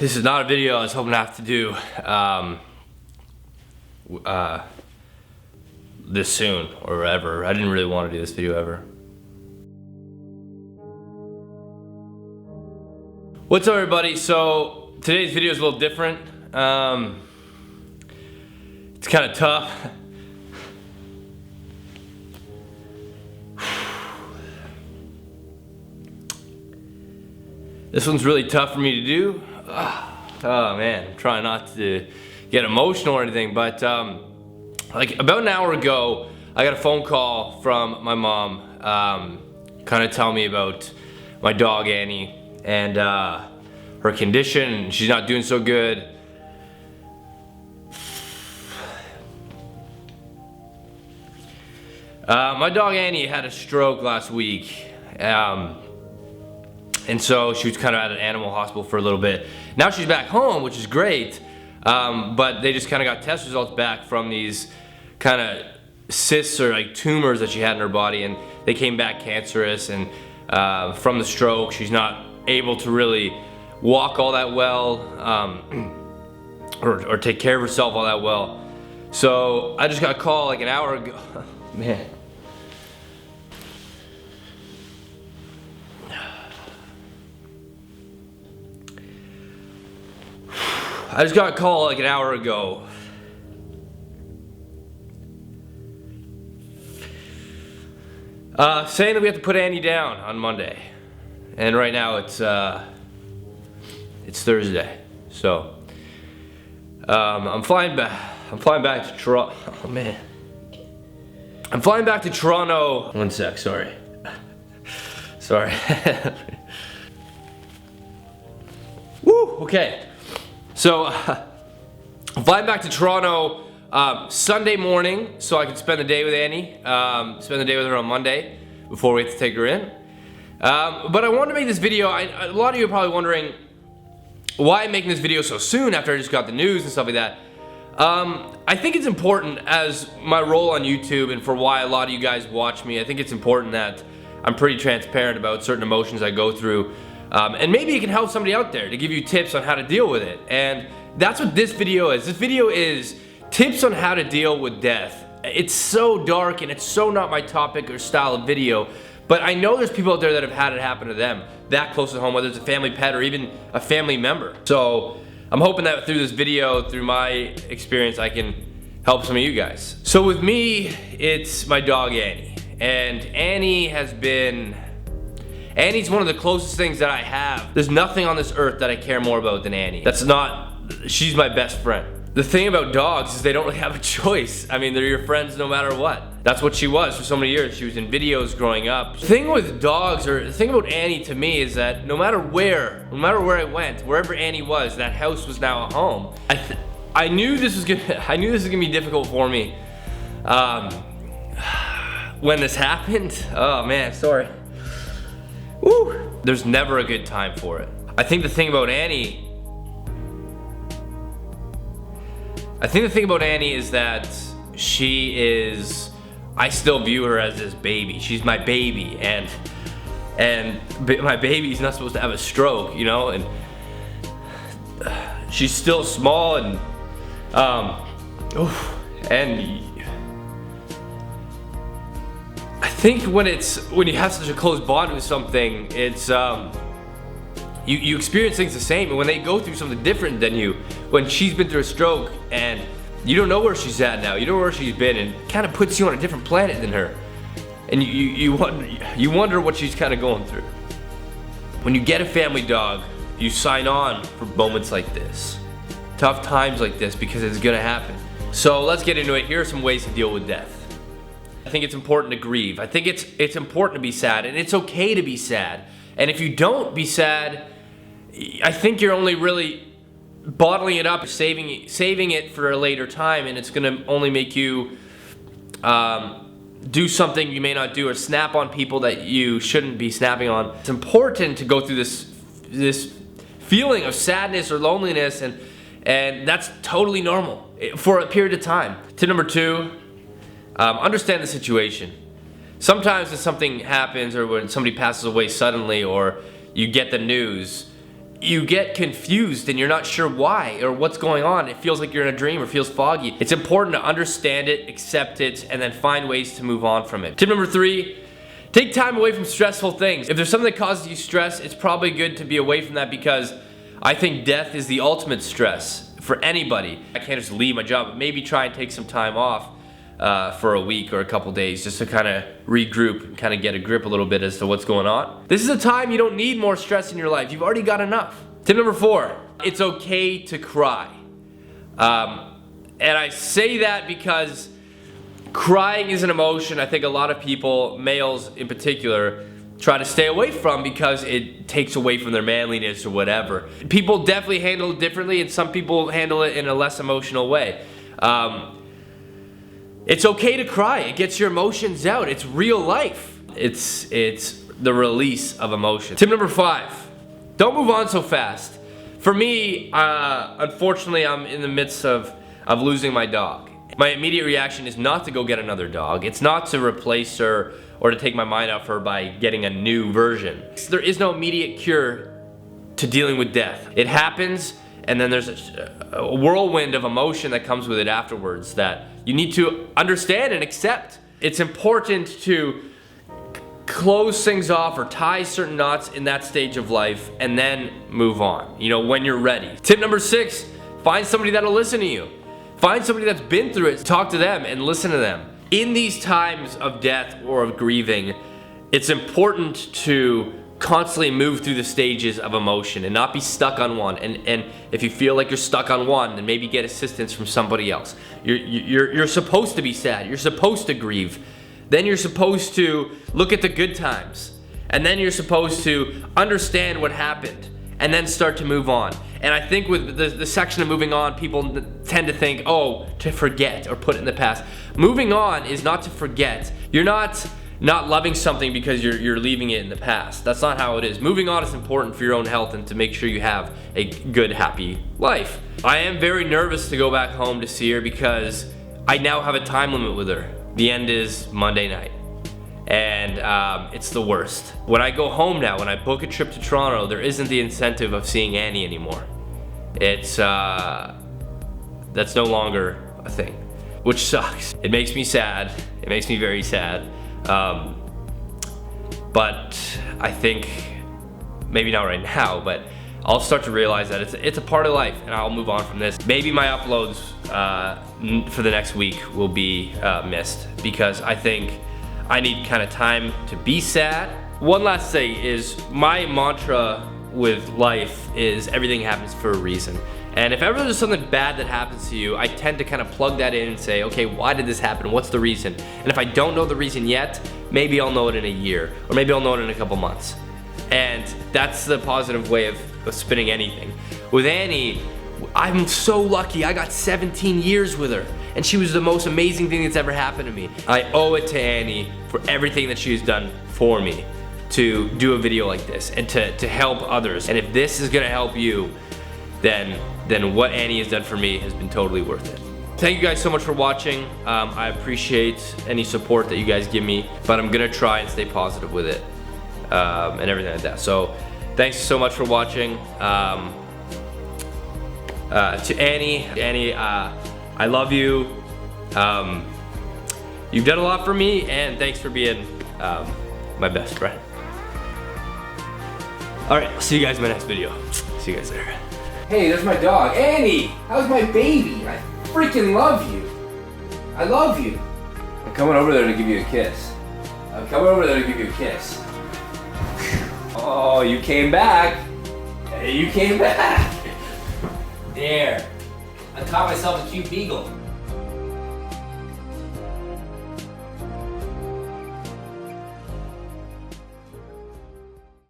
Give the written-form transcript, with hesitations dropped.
This is not a video I was hoping to have to do this soon or ever. I didn't really want to do this video ever. What's up, everybody? So today's video is a little different. It's kind of tough. This one's really tough for me to do. Oh man, I'm trying not to get emotional or anything, but like about an hour ago, I got a phone call from my mom, kind of telling me about my dog Annie and her condition. She's not doing so good. My dog Annie had a stroke last week. And so she was kind of at an animal hospital for a little bit. Now she's back home, which is great, but they just kind of got test results back from these kind of cysts or like tumors that she had in her body, and they came back cancerous. And from the stroke, she's not able to really walk all that well, or take care of herself all that well. So I just got a call like an hour ago. Man. I just got a call like an hour ago. Saying that we have to put Annie down on Monday. And right now it's Thursday. So I'm flying back to Toronto. Oh man. I'm flying back to Toronto. One sec, sorry. Sorry. Woo, okay. So, I'm flying back to Toronto Sunday morning so I can spend the day with Annie, spend the day with her on Monday before we have to take her in. But I wanted to make this video. A lot of you are probably wondering why I'm making this video so soon after I just got the news and stuff like that. I think it's important as my role on YouTube and for why a lot of you guys watch me. I think it's important that I'm pretty transparent about certain emotions I go through. And maybe it can help somebody out there to give you tips on how to deal with it. And that's what this video is. This video is tips on how to deal with death. It's so dark and it's so not my topic or style of video, but I know there's people out there that have had it happen to them that close to home, whether it's a family pet or even a family member. So I'm hoping that through this video, through my experience, I can help some of you guys. So with me, it's my dog Annie. And Annie's one of the closest things that I have. There's nothing on this earth that I care more about than Annie. She's my best friend. The thing about dogs is they don't really have a choice. I mean, they're your friends no matter what. That's what she was for so many years. She was in videos growing up. The thing with dogs, or the thing about Annie to me, is that no matter where I went, wherever Annie was, that house was now a home. I knew this was gonna be difficult for me. When this happened, oh man, sorry. Woo. There's never a good time for it. I think the thing about Annie is that I still view her as this baby. She's my baby, and my baby's not supposed to have a stroke, you know, and she's still small, and I think when you have such a close bond with something, it's you experience things the same. And when they go through something different than you, when she's been through a stroke and you don't know where she's at now, you don't know where she's been, and it kind of puts you on a different planet than her, and you wonder what she's kind of going through. When you get a family dog, you sign on for moments like this, tough times like this, because it's gonna happen. So let's get into it. Here are some ways to deal with death. I think it's important to grieve. I think it's important to be sad, and it's okay to be sad. And if you don't be sad, I think you're only really bottling it up, saving it for a later time, and it's gonna only make you do something you may not do, or snap on people that you shouldn't be snapping on. It's important to go through this feeling of sadness or loneliness, and that's totally normal for a period of time. Tip number 2. Understand the situation. Sometimes when something happens, or when somebody passes away suddenly, or you get the news, you get confused and you're not sure why or what's going on. It feels like you're in a dream or feels foggy. It's important to understand it, accept it, and then find ways to move on from it. Tip number 3, take time away from stressful things. If there's something that causes you stress, it's probably good to be away from that, because I think death is the ultimate stress for anybody. I can't just leave my job, but maybe try and take some time off for a week or a couple days just to kind of regroup and kind of get a grip a little bit as to what's going on. This is a time you don't need more stress in your life. You've already got enough. Tip number 4, it's okay to cry. And I say that because crying is an emotion I think a lot of people, males in particular, try to stay away from because it takes away from their manliness or whatever. People definitely handle it differently, and some people handle it in a less emotional way. It's okay to cry. It gets your emotions out. It's real life. It's the release of emotion. Tip number 5, don't move on so fast. For me, unfortunately, I'm in the midst of losing my dog. My immediate reaction is not to go get another dog. It's not to replace her or to take my mind off her by getting a new version. There is no immediate cure to dealing with death. It happens, and then there's a whirlwind of emotion that comes with it afterwards that you need to understand and accept. It's important to close things off or tie certain knots in that stage of life and then move on, you know, when you're ready. Tip number 6, find somebody that'll listen to you. Find somebody that's been through it, talk to them and listen to them. In these times of death or of grieving, it's important to constantly move through the stages of emotion and not be stuck on one. And if you feel like you're stuck on one, then maybe get assistance from somebody else. You're supposed to be sad. You're supposed to grieve. Then you're supposed to look at the good times. And then you're supposed to understand what happened and then start to move on. And I think with the section of moving on, people tend to think, oh, to forget or put it in the past. Moving on is not to forget. You're not loving something because you're leaving it in the past. That's not how it is. Moving on is important for your own health and to make sure you have a good, happy life. I am very nervous to go back home to see her because I now have a time limit with her. The end is Monday night. And it's the worst. When I go home now, when I book a trip to Toronto, there isn't the incentive of seeing Annie anymore. It's that's no longer a thing, which sucks. It makes me sad. It makes me very sad. But I think maybe not right now, but I'll start to realize that it's a part of life, and I'll move on from this. Maybe my uploads for the next week will be missed because I think I need kind of time to be sad. One last thing is my mantra with life is everything happens for a reason. And if ever there's something bad that happens to you, I tend to kind of plug that in and say, okay, why did this happen? What's the reason? And if I don't know the reason yet, maybe I'll know it in a year, or maybe I'll know it in a couple months. And that's the positive way of spinning anything. With Annie, I'm so lucky. I got 17 years with her, and she was the most amazing thing that's ever happened to me. I owe it to Annie for everything that she's done for me to do a video like this and to help others. And if this is gonna help you, then what Annie has done for me has been totally worth it. Thank you guys so much for watching. I appreciate any support that you guys give me, but I'm gonna try and stay positive with it and everything like that. So thanks so much for watching. To Annie, I love you. You've done a lot for me, and thanks for being my best friend. All right, I'll see you guys in my next video. See you guys there. Hey, there's my dog. Annie, how's my baby? I freaking love you. I love you. I'm coming over there to give you a kiss. Oh, you came back. Hey, you came back. There. I caught myself a cute beagle.